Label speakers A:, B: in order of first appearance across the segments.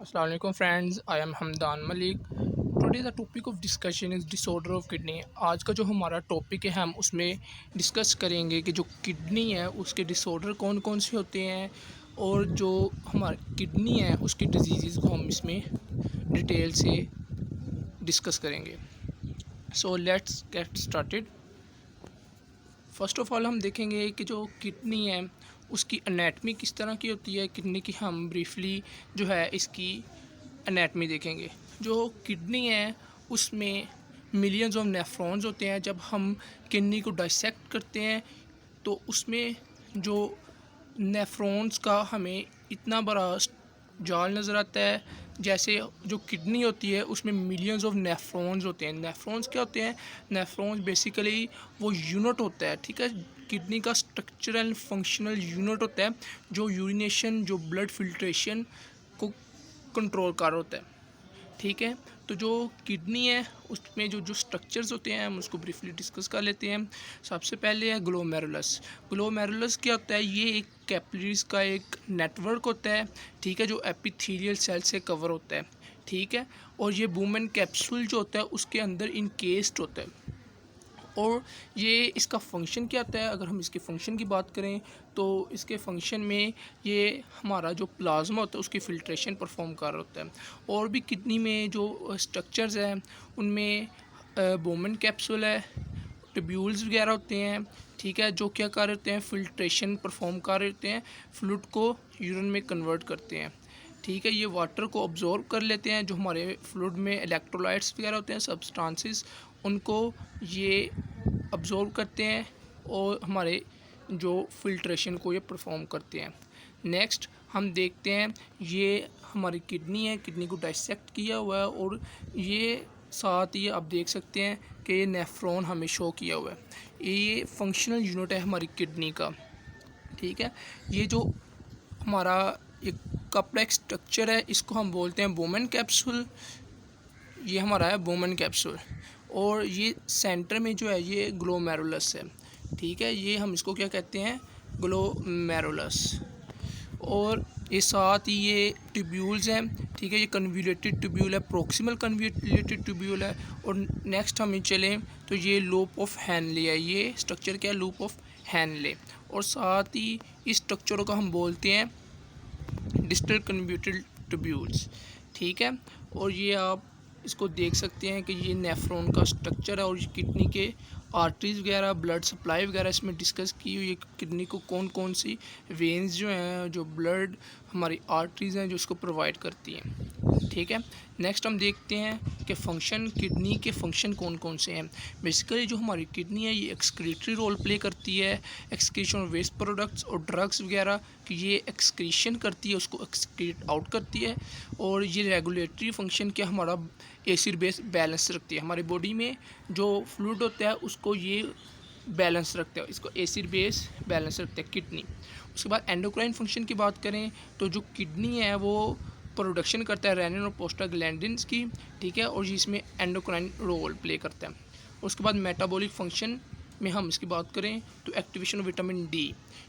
A: Assalamu alaikum friends, I am Hamdan Malik. Today the topic of discussion is disorder of kidney. आज का जो हमारा topic है हम उसमें डिस्कस करेंगे कि जो किडनी है उसके डिसऑर्डर कौन कौन से होते हैं और जो हमारी किडनी है उसकी डिजीज़ को हम इसमें डिटेल से डिस्कस करेंगे. So let's get started. First of all हम देखेंगे कि जो किडनी है उसकी एनाटमी किस तरह की होती है. किडनी की हम ब्रीफली जो है इसकी एनाटमी देखेंगे. जो किडनी है उसमें मिलियंस ऑफ नेफ्रॉन्स होते हैं. जब हम किडनी को डाइसेक्ट करते हैं तो उसमें जो नेफ्रॉन्स का हमें इतना बड़ा जाल नज़र आता है. जैसे जो किडनी होती है उसमें मिलियंस ऑफ नेफ्रॉन्स होते हैं. नेफ्रॉन्स क्या होते हैं? नेफ्रॉन्स बेसिकली वो यूनिट होता है, ठीक है, किडनी का स्ट्रक्चरल फंक्शनल यूनिट होता है जो यूरिनेशन जो ब्लड फिल्ट्रेशन को कंट्रोल कर होता है, ठीक है. तो जो किडनी है उसमें जो जो स्ट्रक्चर्स होते हैं हम उसको ब्रीफली डिस्कस कर लेते हैं. सबसे पहले है ग्लोमेरुलस. ग्लोमेरुलस क्या होता है? ये एक कैपिलरीज का एक नेटवर्क होता है, ठीक है, जो एपिथेलियल सेल से कवर होता है, ठीक है. और ये वुमेन कैप्सूल जो होता है उसके अंदर इनकेस्ड होता है. और ये इसका फंक्शन क्या होता है? अगर हम इसके फंक्शन की बात करें तो इसके फंक्शन में ये हमारा जो प्लाज्मा होता है उसकी फ़िल्ट्रेशन परफॉर्म कर रहा होता है. और भी किडनी में जो स्ट्रक्चर्स हैं उनमें बोमन कैप्सूल है, ट्यूब्यूल्स वगैरह होते हैं, ठीक है, जो क्या कर रहे होते हैं? फ़िल्ट्रेशन परफॉर्म कर रहे होते हैं, फ्लूइड को यूरिन में कन्वर्ट करते हैं, ठीक है. ये वाटर को अब्जॉर्ब कर लेते हैं. जो हमारे फ्लूइड में इलेक्ट्रोलाइट्स वगैरह होते हैं, सब्सटेंसेस, उनको ये अब्जॉर्ब करते हैं और हमारे जो फिल्ट्रेशन को ये परफॉर्म करते हैं. नेक्स्ट हम देखते हैं ये हमारी किडनी है. किडनी को डाइसेक्ट किया हुआ है और ये साथ ही आप देख सकते हैं कि ये नेफ्रॉन हमें शो किया हुआ है. ये फंक्शनल यूनिट है हमारी किडनी का, ठीक है. ये जो हमारा एक कॉम्प्लेक्स स्ट्रक्चर है इसको हम बोलते हैं वुमेन कैप्सूल. ये हमारा है वुमेन कैप्सूल. और ये सेंटर में जो है ये ग्लोमेरुलस है, ठीक है. ये हम इसको क्या कहते हैं? ग्लोमेरुलस. और ये साथ ही ये ट्यूब्यूल्स हैं, ठीक है. ये कन्वोल्यूटेड ट्यूब्यूल है, प्रोक्सिमल कन्वोल्यूटेड ट्यूब्यूल है. और नेक्स्ट हम चलें तो ये लूप ऑफ हैनले है. ये स्ट्रक्चर क्या है? Loop of Henle. और साथ ही इस स्ट्रक्चर को हम बोलते हैं डिस्टल कन्वोल्यूटेड ट्यूब्यूल्स, ठीक है. और ये आप इसको देख सकते हैं कि ये नेफ्रॉन का स्ट्रक्चर है. और किडनी के आर्टरीज वगैरह ब्लड सप्लाई वगैरह इसमें डिस्कस की हुई है. किडनी को कौन कौन सी वेन्स जो हैं जो ब्लड हमारी आर्टरीज हैं जो इसको प्रोवाइड करती हैं, ठीक है. नेक्स्ट हम देखते हैं कि फ़ंक्शन किडनी के फ़ंक्शन कौन कौन से हैं. बेसिकली जो हमारी किडनी है ये एक्सक्रीटरी रोल प्ले करती है. एक्सक्रीशन ऑफ वेस्ट प्रोडक्ट्स और ड्रग्स वगैरह कि ये एक्सक्रीशन करती है, उसको एक्सक्रीट आउट करती है. और ये रेगुलेटरी फंक्शन क्या हमारा एसिड बेस बैलेंस रखती है. हमारी बॉडी में जो फ्लूइड होता है उसको ये बैलेंस रखता है, इसको एसिड बेस बैलेंस रखता है किडनी. उसके बाद एंडोक्राइन फंक्शन की बात करें तो जो किडनी है वो प्रोडक्शन करता है रेनिन और प्रोस्टाग्लैंडिन्स की, ठीक है. और इसमें एंडोक्राइन रोल प्ले करता है. उसके बाद मेटाबॉलिक फंक्शन में हम इसकी बात करें तो एक्टिवेशन ऑफ विटामिन डी.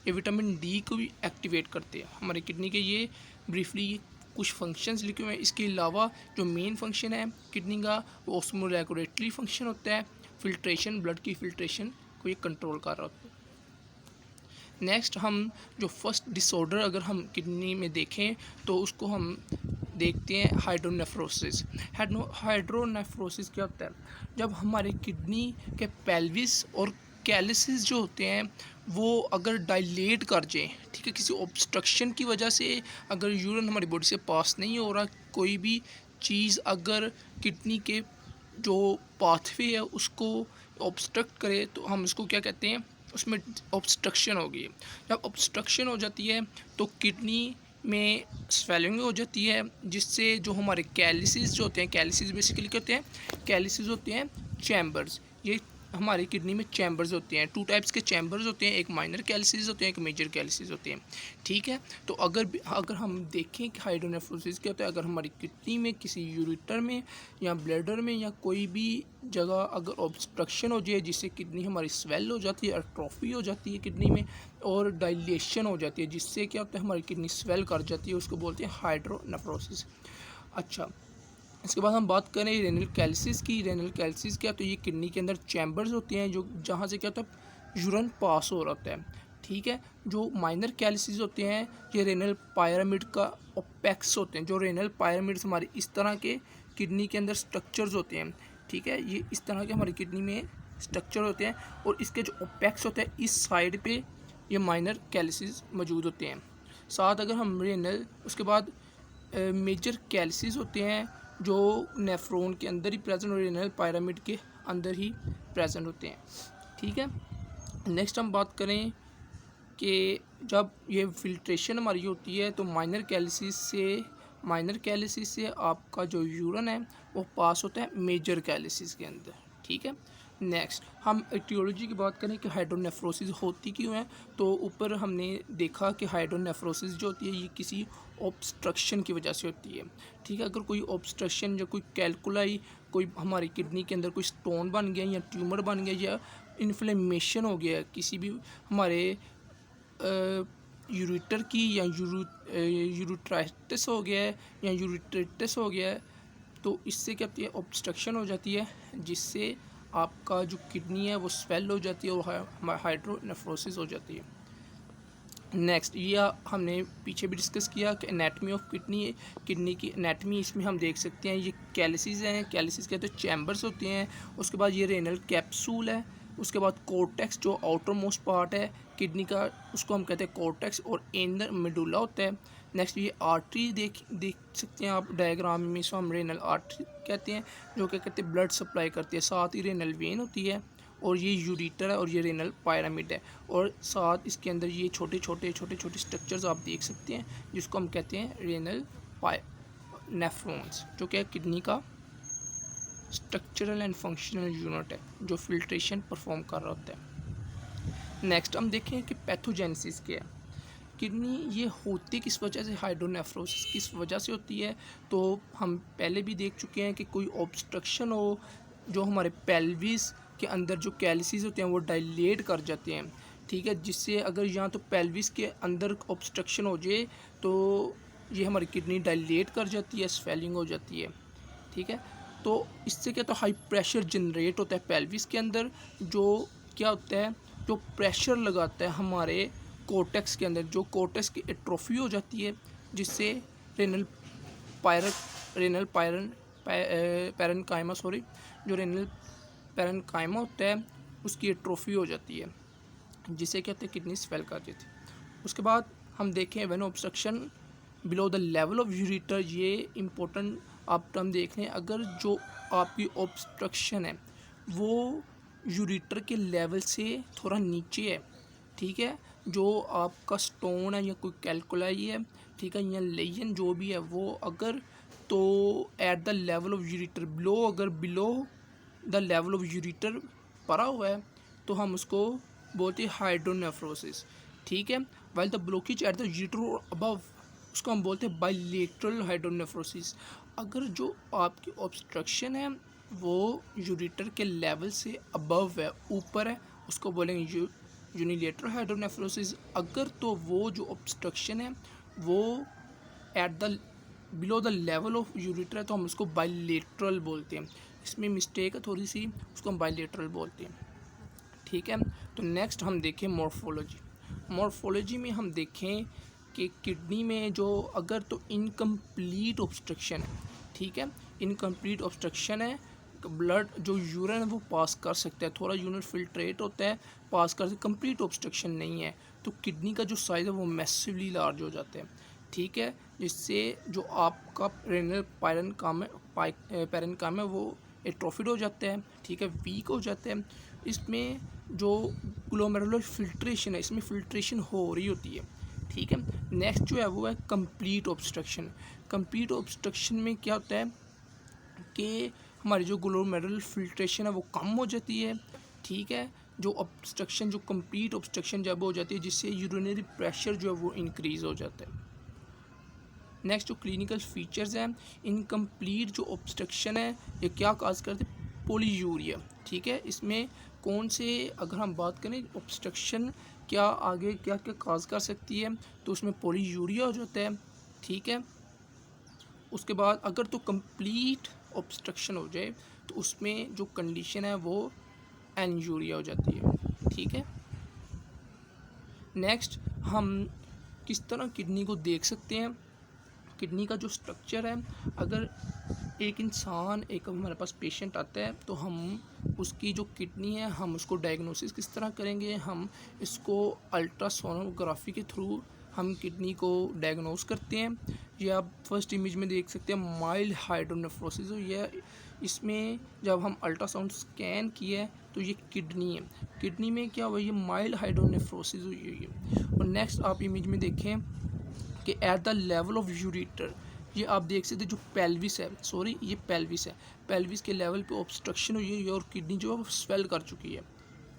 A: ये विटामिन डी को भी एक्टिवेट करते हैं हमारी किडनी के. ये ब्रीफली कुछ फंक्शंस लिखे हुए हैं. इसके अलावा जो मेन फंक्शन है किडनी का वो ऑस्मोरेगुलेटरी फंक्शन होता है. फिल्ट्रेशन, ब्लड की फिल्ट्रेशन को ये कंट्रोल कर रहा होता है. नेक्स्ट हम जो फर्स्ट डिसऑर्डर अगर हम किडनी में देखें तो उसको हम देखते हैं हाइड्रोनेफ्रोसिस. हाइड्रोनेफ्रोसिस क्या होता है? जब हमारी किडनी के पेल्विस और कैलिसिस जो होते हैं वो अगर डायलेट कर जाएं, ठीक है, किसी ऑब्स्ट्रक्शन की वजह से, अगर यूरिन हमारी बॉडी से पास नहीं हो रहा, कोई भी चीज़ अगर किडनी के जो पाथवे है उसको ऑब्स्ट्रक्ट करे तो हम इसको क्या कहते हैं? उसमें ऑब्स्ट्रक्शन होगी. जब ऑब्स्ट्रक्शन हो जाती है तो किडनी में स्वेलिंग हो जाती है जिससे जो हमारे कैलिसिस जो होते हैं, कैलिसिस बेसिकली क्या होते हैं? कैलिसिस होते हैं चैम्बर्स. ये हमारी किडनी में चैम्बर्स होते हैं, टू टाइप्स के चैम्बर्स होते हैं, एक माइनर कैलिसिस होते हैं, एक मेजर कैलिसिस होते हैं। ठीक है, तो अगर हम देखें कि हाइड्रोनेफ्रोसिस क्या होता है, अगर हमारी किडनी में किसी यूरेटर में या ब्लैडर में या कोई भी जगह अगर ऑब्स्ट्रक्शन हो जाए जिससे किडनी हमारी स्वेल हो जाती है, एट्रोफी हो जाती है किडनी में और डायलेशन हो जाती है, जिससे क्या होता है हमारी किडनी स्वेल कर जाती है, उसको बोलते हैं हाइड्रोनेफ्रोसिस। अच्छा, इसके बाद हम बात करें रेनल कैलिसिस की। रेनल कैलिसिस क्या, तो ये किडनी के अंदर चैम्बर्स होते हैं जो जहाँ से क्या होता है यूरिन पास हो रहा है। ठीक है, जो माइनर कैलिसिस होते हैं ये रेनल पायरामिड का ओपेक्स होते हैं। जो रेनल पायरामिड्स हमारे इस तरह के किडनी के अंदर स्ट्रक्चर्स होते हैं। ठीक है, ये इस तरह के हमारी किडनी में स्ट्रक्चर होते हैं और इसके जो ओपेक्स होते हैं इस साइड पे ये माइनर कैलिसिस मौजूद होते हैं। साथ अगर हम रेनल, उसके बाद मेजर कैलिसिस होते हैं जो नेफ्रॉन के अंदर ही प्रेजेंट और रेनल पायरामिड के अंदर ही प्रेजेंट होते हैं। ठीक है, नेक्स्ट हम बात करें कि जब ये फिल्ट्रेशन हमारी होती है तो माइनर कैलिसिस से आपका जो यूरिन है वो पास होता है मेजर कैलिसिस के अंदर। ठीक है, नेक्स्ट हम एटियोलॉजी की बात करें कि हाइड्रोनेफ्रोसिस होती क्यों है, तो ऊपर हमने देखा कि हाइड्रोनेफ्रोसिस जो होती है ये किसी ऑब्स्ट्रक्शन की वजह से होती है। ठीक है, अगर कोई ऑब्स्ट्रक्शन या कोई कैलकुलाई, कोई हमारी किडनी के अंदर कोई स्टोन बन गया या ट्यूमर बन गया या इन्फ्लेमेशन हो गया किसी भी हमारे यूरेटर की या यूरेट्राइटिस हो गया है या यूरेट्राइटिस हो गया है, तो इससे क्या होती है ऑब्स्ट्रक्शन हो जाती है जिससे आपका जो किडनी है वो स्वेल हो जाती है और हाइड्रोनेफ्रोसिस हो जाती है। नेक्स्ट ये हमने पीछे भी डिस्कस किया कि एनाटमी ऑफ किडनी की एनाटमी, इसमें हम देख सकते हैं ये कैलिसिस हैं। कैलिसिस के तो चैम्बर्स होते हैं, उसके बाद ये रेनल कैप्सूल है, उसके बाद कोर्टेक्स जो आउटर मोस्ट पार्ट है किडनी का उसको हम कहते हैं कोर्टेक्स और इंदर मेडुला होता है। नेक्स्ट ये आर्टरी देख सकते हैं आप डायग्राम में, इसको हम रेनल आर्टरी कहते हैं जो क्या कहते हैं ब्लड सप्लाई करती है। साथ ही रेनल वेन होती है और ये यूरेटर है और ये रेनल पायरामिड है और साथ इसके अंदर ये छोटे छोटे स्ट्रक्चर्स आप देख सकते हैं जिसको हम कहते हैं रेनल नेफ्रॉन्स, जो क्या किडनी का स्ट्रक्चरल एंड फंक्शनल यूनिट है जो फिल्ट्रेशन परफॉर्म कर रहा होता है। नेक्स्ट हम देखें कि पैथोजेनेसिस क्या है। किडनी ये होती किस वजह से, हाइड्रोनेफ्रोसिस किस वजह से होती है, तो हम पहले भी देख चुके हैं कि कोई ऑब्स्ट्रक्शन हो जो हमारे पेल्विस के अंदर जो कैलिसिस होते हैं वो डायलेट कर जाते हैं। ठीक है, जिससे अगर यहाँ तो पेल्विस के अंदर ऑब्स्ट्रक्शन हो जाए तो ये हमारी किडनी डायलेट कर जाती है, स्वेलिंग हो जाती है। ठीक है, तो इससे क्या तो हाई प्रेशर जनरेट होता है पेल्विस के अंदर, जो क्या होता है जो प्रेशर लगाता है हमारे कोर्टेक्स के अंदर, जो कोर्टेक्स की एट्रोफी हो जाती है जिससे रेनल पैरेनकाइमा जो रेनल पैरेनकाइमा होता है उसकी एट्रोफी हो जाती है जिससे क्या होता है किडनी स्वेल कर जाती है। उसके बाद हम देखें when obstruction below the level of ureter, ये इम्पोर्टेंट आप टर्म देख लें। अगर जो आपकी ऑब्स्ट्रक्शन है वो यूरेटर के लेवल से थोड़ा नीचे है, ठीक है, जो आपका स्टोन है या कोई कैलकुलाई है, ठीक है, या लेजन जो भी है वो अगर तो at the level of ureter below, अगर below the level of ureter पड़ा हुआ है तो हम उसको बोलते हैं हाइड्रोनेफ्रोसिस। ठीक है, while the blockage at the ureter above उसको हम बोलते हैं बाइलेटरल हाइड्रोनेफ्रोसिस। अगर जो आपकी ऑब्स्ट्रक्शन है वो यूरेटर के लेवल से अबव है, ऊपर है, उसको बोलेंगे यूनिलेटरल हाइड्रोनेफ्रोसिस। अगर तो वो जो ऑब्स्ट्रक्शन है वो at the below the level of ureter है तो हम उसको बाइलेटरल बोलते हैं। इसमें मिस्टेक है थोड़ी सी, उसको हम बाइलेटरल बोलते हैं। ठीक है, तो नेक्स्ट हम देखें मॉर्फोलॉजी में हम देखें कि किडनी में जो अगर तो इनकम्प्लीट ऑब्स्ट्रक्शन है, ठीक है, इनकम्प्लीट ऑब्स्ट्रक्शन है, ब्लड जो यूरिन है वो पास कर सकता है, थोड़ा यूरिन फिल्ट्रेट होता है, पास कर सकते, कंप्लीट ऑब्स्ट्रक्शन नहीं है तो किडनी का जो साइज़ है वो मैसिवली लार्ज हो जाता है। ठीक है, जिससे जो आपका रेनल पैरेनकाइमा है वो एट्रोफिड हो जाता है, ठीक है, वीक हो जाता है। इसमें जो ग्लोमेरुलर फिल्ट्रेशन है इसमें फिल्ट्रेशन हो रही होती है। ठीक है, नेक्स्ट जो है वो है कंप्लीट ऑब्स्ट्रक्शन। कंप्लीट ऑब्स्ट्रक्शन में क्या होता है कि हमारी जो ग्लोमेरुलर फिल्ट्रेशन है वो कम हो जाती है, ठीक है। जो ऑब्स्ट्रक्शन, जो कंप्लीट ऑब्स्ट्रक्शन जब हो जाती है जिससे यूरिनरी प्रेशर जो है वो इंक्रीज़ हो जाता है। नेक्स्ट जो क्लिनिकल फीचर्स हैं, इनकम्प्लीट जो ऑब्स्ट्रक्शन है ये क्या काज करते हैं, पोलीयूरिया। ठीक है, इसमें कौन से, अगर हम बात करें ऑब्स्ट्रक्शन क्या आगे क्या क्या काज कर सकती है, तो उसमें पोलीयूरिया हो जाता है। ठीक है, उसके बाद अगर तो कंप्लीट ऑब्स्ट्रक्शन हो जाए तो उसमें जो कंडीशन है वो एनयूरिया हो जाती है। ठीक है, नेक्स्ट हम किस तरह किडनी को देख सकते हैं। किडनी का जो स्ट्रक्चर है, अगर एक इंसान, एक हमारे पास पेशेंट आता है तो हम उसकी जो किडनी है हम उसको डायग्नोसिस किस तरह करेंगे, हम इसको अल्ट्रासोनोग्राफी के थ्रू हम किडनी को डायग्नोस करते हैं। ये आप फर्स्ट इमेज में देख सकते हैं, माइल्ड हाइड्रोनेफ्रोसिस हो, यह इसमें जब हम अल्ट्रासाउंड स्कैन किया है तो ये किडनी है, किडनी में क्या हुआ, ये माइल्ड हाइड्रोनेफ्रोसिस हुई है। और नेक्स्ट आप इमेज में देखें कि eight the level of ureter, ये आप देख सकते हैं जो पेल्विस है, सॉरी ये पेल्विस है, पेल्विस के लेवल पे ऑब्स्ट्रक्शन हुई है और किडनी जो है वो स्वेल कर चुकी है।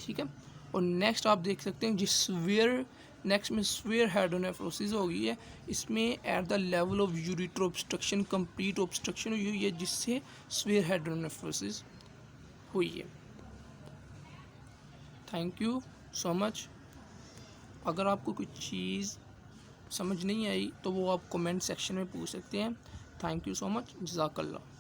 A: ठीक है, और नेक्स्ट आप देख सकते हैं जिस स्वेयर, नेक्स्ट में स्वेयर हाइड्रोनेफ्रोसिस हो गई है, इसमें eight the level of ureter obstruction complete obstruction हुई है जिससे स्वेयर हाइड्रोनेफ्रोसिस हुई है। Thank you so much. अगर आपको कोई चीज़ समझ नहीं आई तो वो आप कमेंट सेक्शन में पूछ सकते हैं। थैंक यू सो मच, जज़ाकल्लाह।